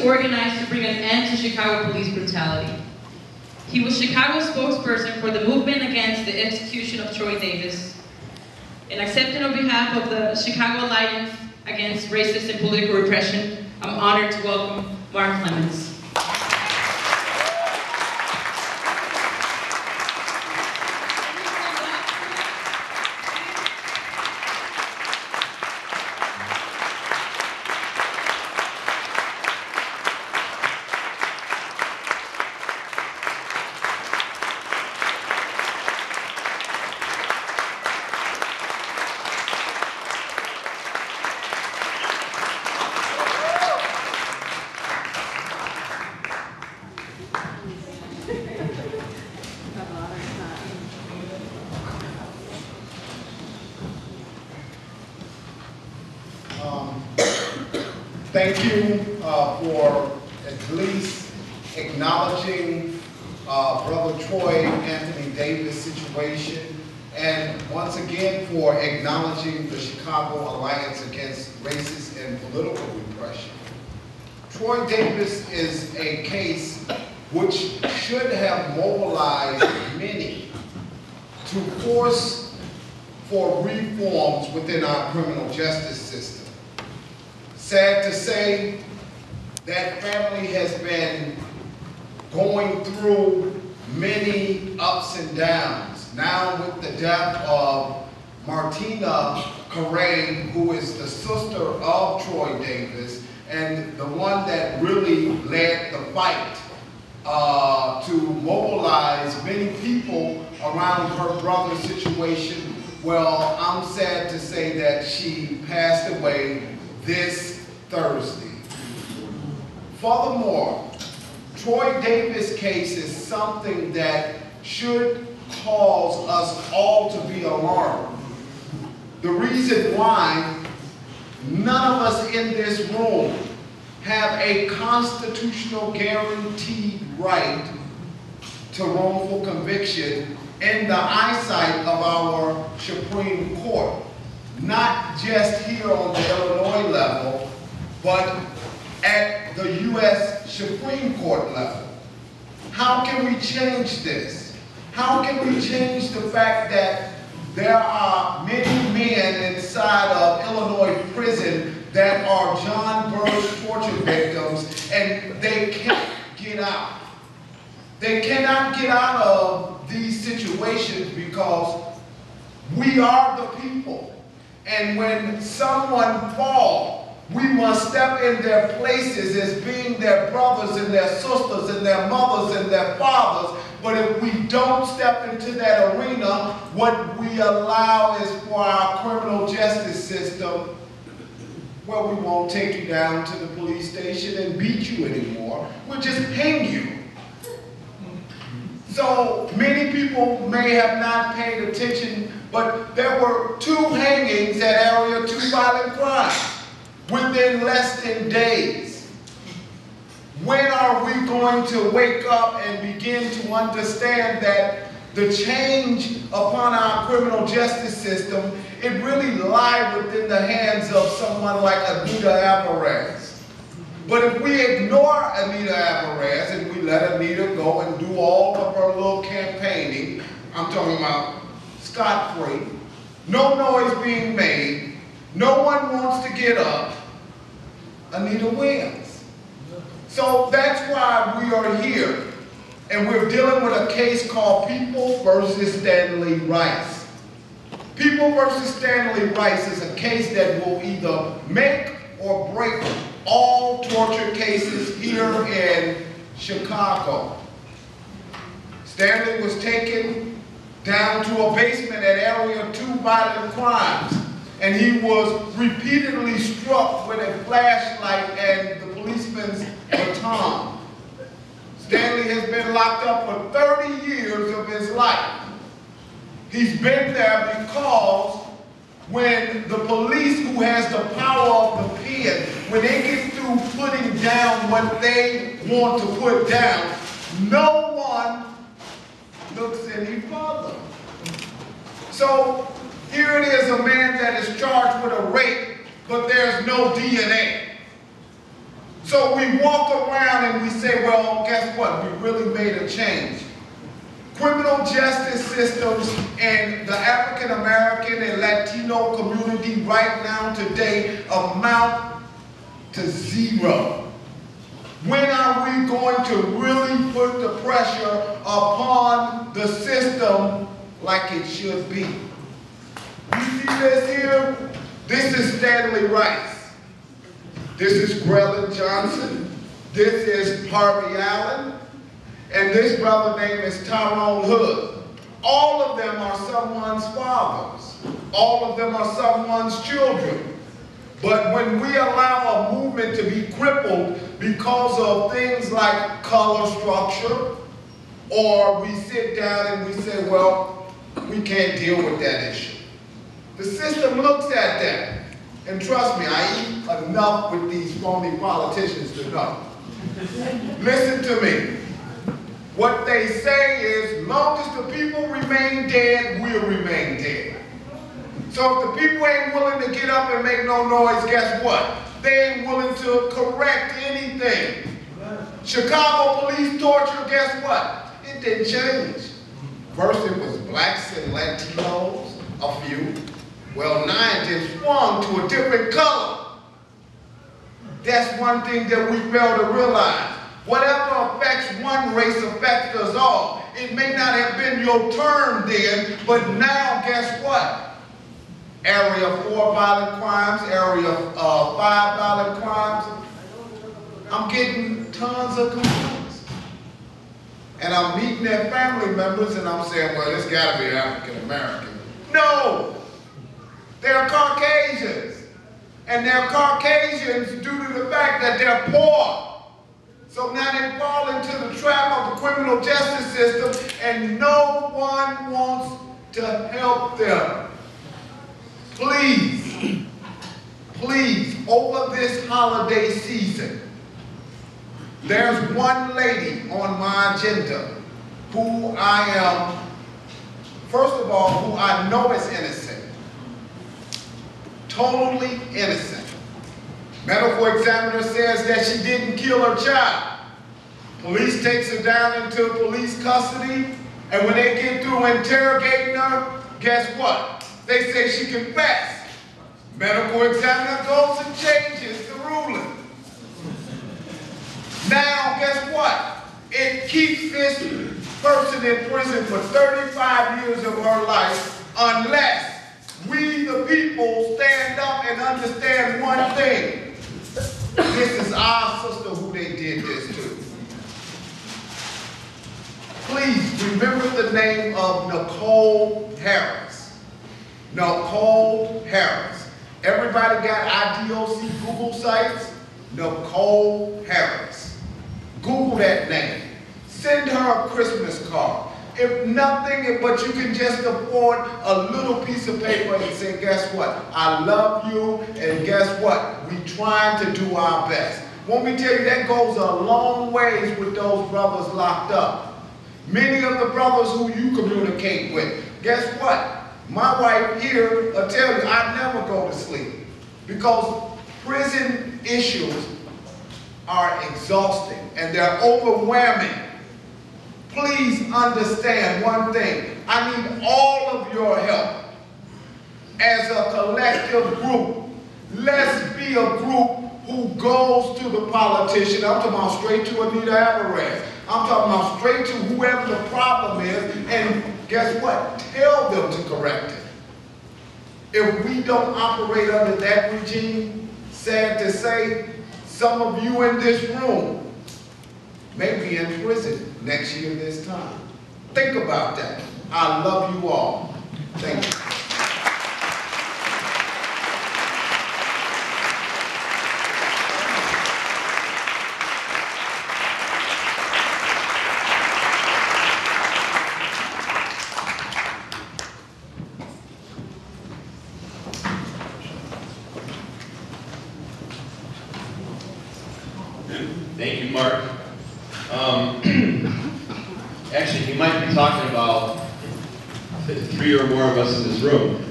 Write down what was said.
organized to bring an end to Chicago police brutality. He was Chicago's spokesperson for the movement against the execution of Troy Davis. And accepted on behalf of the Chicago Alliance Against Racist and Political Repression, I'm honored to welcome Mark Clements. Thank you for at least acknowledging Brother Troy Anthony Davis' situation, and once again for acknowledging the Chicago Alliance Against Racist and Political Repression. Troy Davis is a case which should have mobilized many to force for reforms within our criminal justice system. Sad to say, that family has been going through many ups and downs. Now with the death of Martina Carey, who is the sister of Troy Davis, and the one that really led the fight to mobilize many people around her brother's situation. Well, I'm sad to say that she passed away this Thursday. Furthermore, Troy Davis' case is something that should cause us all to be alarmed. The reason why none of us in this room have a constitutional guaranteed right to wrongful conviction in the eyesight of our Supreme Court. Not just here on the Illinois level, but at the U.S. Supreme Court level. How can we change this? How can we change the fact that there are many men inside of Illinois prison that are John Burroughs torture victims and they can't get out? They cannot get out of these situations because we are the people. And when someone falls, we must step in their places as being their brothers and their sisters and their mothers and their fathers. But if we don't step into that arena, what we allow is for our criminal justice system, well, we won't take you down to the police station and beat you anymore. We'll just hang you. So many people may have not paid attention, but there were 2 hangings at Area 2 violent crime within less than days. When are we going to wake up and begin to understand that the change upon our criminal justice system, it really lies within the hands of someone like Anita Alvarez? But if we ignore Anita Alvarez and we let Anita go and do all of her little campaigning, I'm talking about scot-free, no noise being made, no one wants to get up, Anita wins. So that's why we are here. And we're dealing with a case called People versus Stanley Rice. People versus Stanley Rice is a case that will either make or break all torture cases here in Chicago. Stanley was taken down to a basement at Area 2 violent crimes, and he was repeatedly struck with a flashlight and the policeman's baton. Stanley has been locked up for 30 years of his life. He's been there because when the police, who has the power of the pen, when they get through putting down what they want to put down, no one looks any further. So here it is, a man that is charged with a rape, but there's no DNA. So we walk around and we say, well, guess what? We really made a change. Criminal justice systems in the African American and Latino community right now today amount to zero. When are we going to really put the pressure upon the system like it should be? You see this here? This is Stanley Rice. This is Grellin Johnson. This is Harvey Allen. And this brother name is Tyrone Hood. All of them are someone's fathers. All of them are someone's children. But when we allow a movement to be crippled because of things like color structure, or we sit down and we say, well, we can't deal with that issue. The system looks at that. And trust me, I eat enough with these phony politicians to know. Listen to me. What they say is, as long as the people remain dead, we'll remain dead. So if the people ain't willing to get up and make no noise, guess what? They ain't willing to correct anything. Chicago police torture, guess what? It didn't change. First it was blacks and Latinos, a few. Well, now it just swung to a different color. That's one thing that we fail to realize. Whatever affects one race affects us all. It may not have been your turn then, but now guess what? Area 4 violent crimes, Area 5 violent crimes. I'm getting tons of complaints. And I'm meeting their family members and I'm saying, well, it's gotta be African American. No! They're Caucasians. And they're Caucasians due to the fact that they're poor. So now they fall into the trap of the criminal justice system and no one wants to help them. Please, please, over this holiday season, there's one lady on my agenda who I am, first of all, who I know is innocent. Totally innocent. Medical examiner says that she didn't kill her child. Police takes her down into police custody, and when they get through interrogating her, guess what? They say she confessed. Medical examiner goes and changes the ruling. Now, guess what? It keeps this person in prison for 35 years of her life unless we, the people, stand up and understand one thing. This is our sister who they did this to. Please remember the name of Nicole Harris. Nicole Harris. Everybody got IDOC Google sites? Nicole Harris. Google that name. Send her a Christmas card. If nothing, but you can just afford a little piece of paper and say, guess what? I love you, and guess what? We trying to do our best. Want me to tell you, that goes a long ways with those brothers locked up. Many of the brothers who you communicate with, guess what? My wife here will tell you, I never go to sleep because prison issues are exhausting and they're overwhelming. Please understand one thing. I need all of your help. As a collective group, let's be a group who goes to the politician. I'm talking about straight to Anita Alvarez. I'm talking about straight to whoever the problem is, and guess what? Tell them to correct it. If we don't operate under that regime, sad to say, some of you in this room may be in prison next year this time. Think about that. I love you all. Thank you. Thank you, Mark. Actually, he might be talking about 3 or more of us in this room.